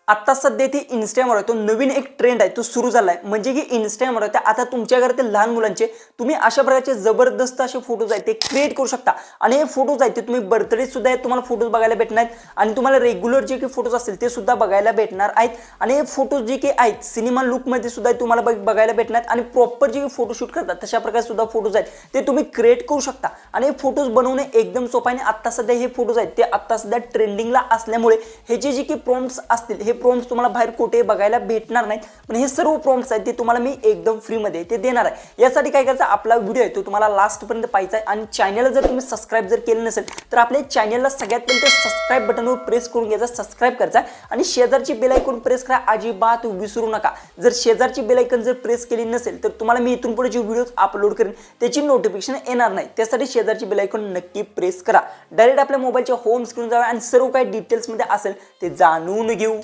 आता सध्या ते Instagramवर तो नवीन एक ट्रेंड आहे तो सुरू झालाय म्हणजे की Instagramवर आता तुमच्या घरातील लहान मुलांचे तुम्ही अशा प्रकारचे जबरदस्त असे फोटोज आहेत ते क्रिएट करू शकता आणि हे फोटोज आहेत ते तुम्ही बर्थडे सुद्धा आहेत तुम्हाला फोटोज बघायला भेटणार आहेत आणि तुम्हाला रेग्युलर जे की फोटोज असतील ते सुद्धा बघायला भेटणार आहेत आणि हे फोटोज जे की आहेत सिनेमा लुक मध्ये सुद्धा तुम्हाला बघायला भेटणार आहेत आणि प्रॉपर जे फोटो शूट करतात तशा प्रकारे सुद्धा फोटोज आहेत ते तुम्ही क्रिएट करू शकता आणि हे फोटोज बनवणे एकदम सोपं आहे आणि आता सध्या हे फोटोज आहेत ते आता सध्या ट्रेंडिंगला असल्यामुळे हे जे की प्रॉम्प्ट्स असतील हे प्रॉम्प्ट्स तुम्हाला बाहेर कुठे बघायला भेटणार नाहीत पण हे सर्व प्रॉम्प्ट्स आहेत ते तुम्हाला मी एकदम फ्री मध्ये ते देणार आहे। यासाठी काय करायचं आपला व्हिडिओ आहे तो तुम्हाला लास्ट पर्यंत पाहायचा आहे आणि चॅनलला जर तुम्ही सबस्क्राइब जर केलं नसेल तर आपल्या चॅनलला सगळ्यात पहिले सबस्क्राइब बटनवर प्रेस करून घ्यायचा सबस्क्राइब करायचा आणि शेजारची बेल आयकॉन प्रेस करा अजिबात विसरू नका। जर शेजारची बेल आयकॉन जर प्रेस केली नसेल तर तुम्हाला मी इथून पुढे जे व्हिडिओज अपलोड करेन त्याची नोटिफिकेशन येणार नाही त्यासाठी शेजारची बेल आयकॉन नक्की प्रेस करा। डायरेक्ट आपल्या मोबाईलच्या होम स्क्रीन जाऊया आणि सर्व काही डिटेल्स मध्ये असेल ते जाणून घेऊ।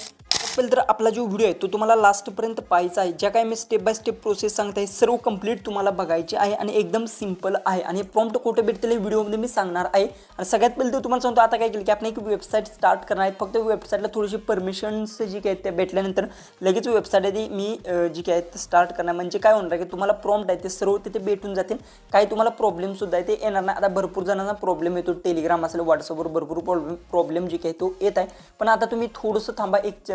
तर आपला जो व्हिडिओ आहे तो तुम्हाला लास्ट पर्यंत पाहायचा आहे ज्या काही मी स्टेप बाय स्टेप प्रोसेस सांगते सर्व कंप्लीट तुम्हाला बघायचे आहे आणि एकदम सिंपल आहे आणि प्रॉम्प्ट कुठे भेटतील व्हिडिओ मध्ये मी सांगणार आहे। आणि सगळ्यात पहिले तुम्हाला सांगतो आता काय केलं की आपण एक वेबसाईट स्टार्ट करणार आहे फक्त वेबसाईटला थोडीशी परमिशन्स जी काय ते भेटल्यानंतर लगेच वेबसाईट आहे मी जी काय ते स्टार्ट करणार म्हणजे काय होणार की तुम्हाला प्रॉम्प्ट आहे ते सर्व तिथे भेटून जातील काही तुम्हाला प्रॉब्लेम सुद्धा आहे ते येणार नाही। आता भरपूर जणांना प्रॉब्लेम येतो टेलिग्राम असेल व्हॉट्सअपवर भरपूर प्रॉब्लेम जी काय तो येत आहे पण आता तुम्ही थोडंसं थांबा एक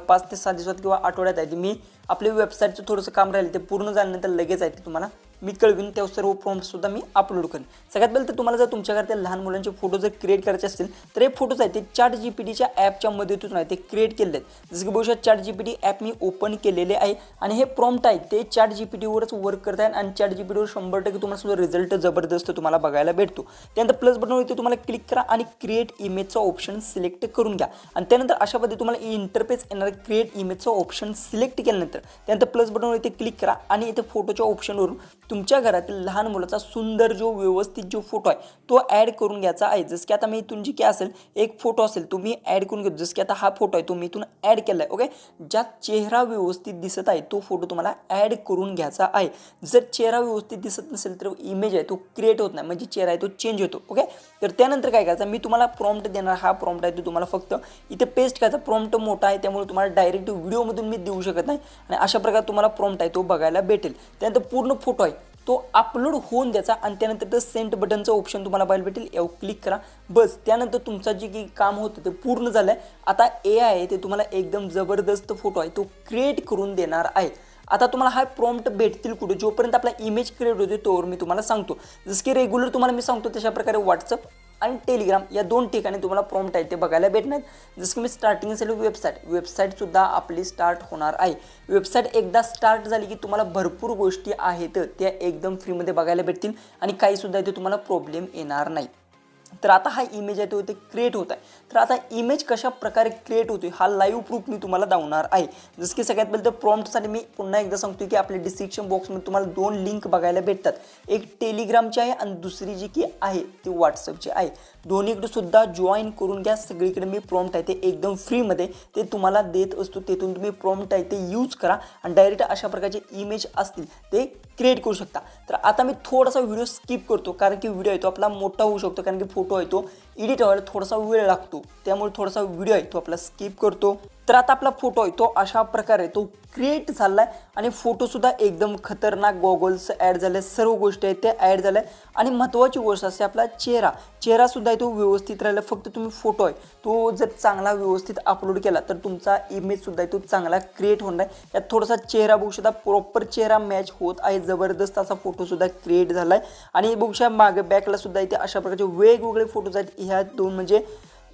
5 ते 7 दिवसात किंवा आठवड्यात आहे मी आपल्या वेबसाईटचं थोडंसं काम राहील ते पूर्ण झाल्यानंतर लगेच आहे ते तुम्हाला मी कळवीन त्या सर्व प्रॉम्प्ट्स सुद्धा मी अपलोड करेन। सगळ्यात पहिले तर तुम्हाला जर तुमच्या घरातील लहान मुलांचे फोटो जर क्रिएट करायचे असतील तर हे फोटोज आहेत ते ChatGPTच्या ॲपच्या मदतीतून आहे ते क्रिएट केलेले आहेत। जसं की बघू शकता ChatGPT ॲप मी ओपन केलेले आहे आणि हे प्रॉम्प्ट आहे ते ChatGPTवरच वर्क करत आहे आणि ChatGPTवर 100% तुम्हाला सुद्धा रिझल्ट जबरदस्त तुम्हाला बघायला भेटतो। त्यानंतर प्लस बटनवर इथे तुम्हाला क्लिक करा आणि क्रिएट इमेजचा ऑप्शन सिलेक्ट करून घ्या आणि त्यानंतर अशा पद्धतीने तुम्हाला इंटरफेस येणार क्रिएट इमेजचा ऑप्शन सिलेक्ट केल्यानंतर त्यानंतर प्लस बटनवर इथे क्लिक करा आणि इथे फोटोच्या ऑप्शनवरून तुमच्या घरातील लहान मुलाचा सुंदर जो व्यवस्थित जो फोटो आहे तो ॲड करून घ्यायचा आहे। जसं की आता मी इथून जी काय असेल एक फोटो असेल तुम्ही ॲड करून घेतो जसं की आता हा फोटो आहे तो मी इथून ॲड केला आहे ओके ज्यात चेहरा व्यवस्थित दिसत आहे तो फोटो तुम्हाला ॲड करून घ्यायचा आहे। जर चेहरा व्यवस्थित दिसत नसेल तर इमेज आहे तो क्रिएट होत नाही म्हणजे चेहरा आहे तो चेंज होतो ओके। तर त्यानंतर काय करायचं मी तुम्हाला प्रॉम्प्ट देणार हा प्रॉम्प्ट आहे तो तुम्हाला फक्त इथे पेस्ट करायचा प्रॉम्प्ट मोठा आहे त्यामुळे तुम्हाला डायरेक्ट व्हिडिओमधून मी देऊ शकत नाही आणि अशा प्रकारे तुम्हाला प्रॉम्प्ट आहे तो बघायला भेटेल। त्यानंतर पूर्ण फोटो आहे तो अपलोड होऊन द्यायचा आणि त्यानंतर ते सेंड बटनचं ऑप्शन तुम्हाला बघायला भेटेल यावर क्लिक करा बस। त्यानंतर तुमचं जे की काम होतं ते पूर्ण झालं आहे। आता AI आहे ते तुम्हाला एकदम जबरदस्त फोटो आहे तो क्रिएट करून देणार आहे। आता तुम्हाला हा प्रॉम्प्ट भेटतील कुठे जोपर्यंत आपला इमेज क्रिएट होते तोवर मी तुम्हाला सांगतो जसं की रेग्युलर तुम्हाला मी सांगतो तशा प्रकारे व्हॉट्सअप आणि टेलिग्राम या दोन ठिकाणी तुम्हाला प्रॉम्प्ट आहे ते बघायला भेटणार। जसं की मी स्टार्टिंग असेल वेबसाईट सुद्धा आपली स्टार्ट होणार आहे। वेबसाईट एकदा स्टार्ट झाली की तुम्हाला भरपूर गोष्टी आहेत त्या एकदम फ्रीमध्ये बघायला भेटतील आणि काही सुद्धा इथे तुम्हाला प्रॉब्लेम येणार नाही। तर आता हा इमेज आहे तो इथे क्रिएट होत आहे तर आता इमेज कशा प्रकारे क्रिएट होते हा लाईव्ह प्रूफ मी तुम्हाला दाखवणार आहे। जसं की सगळ्यात पहिले तर प्रॉम्प्टसाठी मी पुन्हा एकदा सांगतो की आपल्या डिस्क्रिप्शन बॉक्समध्ये तुम्हाला 2 लिंक बघायला भेटतात एक टेलिग्रामची आहे आणि दुसरी जी की आहे ती व्हॉट्सअपची आहे दोन्हीकडे सुद्धा जॉईन करून घ्या। सगळीकडे मी प्रॉम्प्ट आहे ते एकदम फ्रीमध्ये ते तुम्हाला देत असतो तिथून तुम्ही प्रॉम्प्ट आहे ते यूज करा आणि डायरेक्ट अशा प्रकारचे इमेज असतील ते क्रिएट करू शकता। तर आता मी थोडासा व्हिडिओ स्किप करतो कारण की व्हिडिओ आहे तो आपला मोठा होऊ शकतो कारण की फोटो आहे तो एडिट व्हायला थोडासा वेळ लागतो त्यामुळे थोडासा व्हिडिओ आहे तो आपला स्किप करतो। तर आता आपला फोटो आहे तो अशा प्रकारे तो क्रिएट झालाय आणि फोटो सुद्धा एकदम खतरनाक गॉगल्स ॲड झाले सर्व गोष्टी आहेत ते ॲड झाल्या आणि महत्त्वाची गोष्ट असते आपला चेहरा सुद्धा आहे तो व्यवस्थित राहिला फक्त तुम्ही फोटो आहे तो जर चांगला व्यवस्थित अपलोड केला तर तुमचा इमेज सुद्धा आहे तो चांगला क्रिएट होणार आहे। यात थोडासा चेहरा बघू शकता प्रॉपर चेहरा मॅच होत आहे जबरदस्त असा फोटो सुद्धा क्रिएट झालाय आणि बघू शकता मागे बॅकला सुद्धा इथे अशा प्रकारचे वेगवेगळे फोटोज आहेत ह्या 2 म्हणजे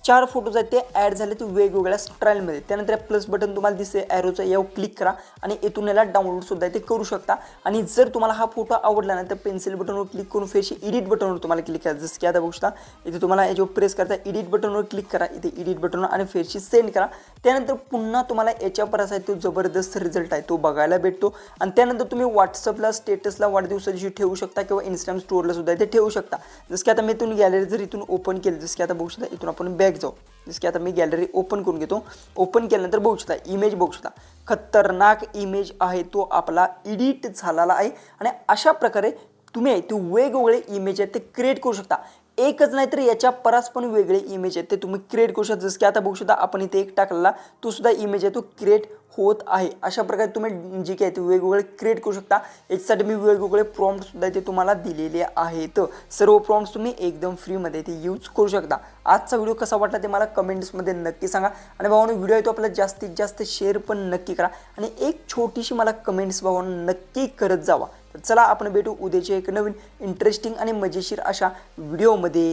4 फोटोज आहेत ते ॲड झाले ते वेगवेगळ्या स्टाईलमध्ये। त्यानंतर प्लस बटन तुम्हाला दिसते ॲरोचं यावर क्लिक करा आणि इथून याला डाउनलोड सुद्धा ते करू शकता आणि जर तुम्हाला हा फोटो आवडला ना तर पेन्सिल बटनवर क्लिक करून फेरशी एडिट बटनवर तुम्हाला क्लिक करा। जसं की आता बघू शकता इथे तुम्हाला याच्यावर प्रेस करता एडिट बटनवर क्लिक करा इथे एडिट बटनवर आणि फेरशी सेंड करा। त्यानंतर पुन्हा तुम्हाला याच्यावर असा तो जबरदस्त रिझल्ट आहे तो बघायला भेटतो आणि त्यानंतर तुम्ही व्हॉट्सअपला स्टेटसला वाढदिवसा दिवशी ठेवू शकता किंवा इंस्टाग्राम स्टोरला सुद्धा ते ठेवू शकता। जसं की आता मी इथून गॅलरी जर इथून ओपन केलं जसं की आता बघू शकता इथून आपण बॅक जाऊ जसं की आता मी गॅलरी ओपन करून घेतो ओपन केल्यानंतर बघू शकता इमेज बघू शकता खतरनाक इमेज आहे तो आपला एडिट झालेला आहे आणि अशा प्रकारे तुम्ही ते वेगवेगळे इमेज आहेत ते क्रिएट करू शकता। एकच नाही तर याच्या परास पण वेगळे इमेज आहेत ते तुम्ही क्रिएट करू शकता. जसं की आता बघू शकता आपण इथे एक टाकलेला तो सुद्धा इमेज आहे तो क्रिएट होत आहे. अशा प्रकारे तुम्ही जे काय ते वेगवेगळे क्रिएट करू शकता. याच्यासाठी मी वेगवेगळे प्रॉम्प्ट सुद्धा इथे तुम्हाला दिलेले आहेत. सर्व प्रॉम्प्ट्स तुम्ही एकदम फ्रीमध्ये ते यूज करू शकता. आजचा व्हिडिओ कसा वाटला ते मला कमेंट्समध्ये नक्की सांगा. आणि भावांनो व्हिडिओ आहे तो आपल्याला जास्तीत जास्त शेअर पण नक्की करा आणि एक छोटीशी मला कमेंट्स भावांनो नक्की करत जावा. तर चला आपण भेटू उद्याच्या एक नवीन इंटरेस्टिंग आणि मजेशीर अशा व्हिडिओमध्ये.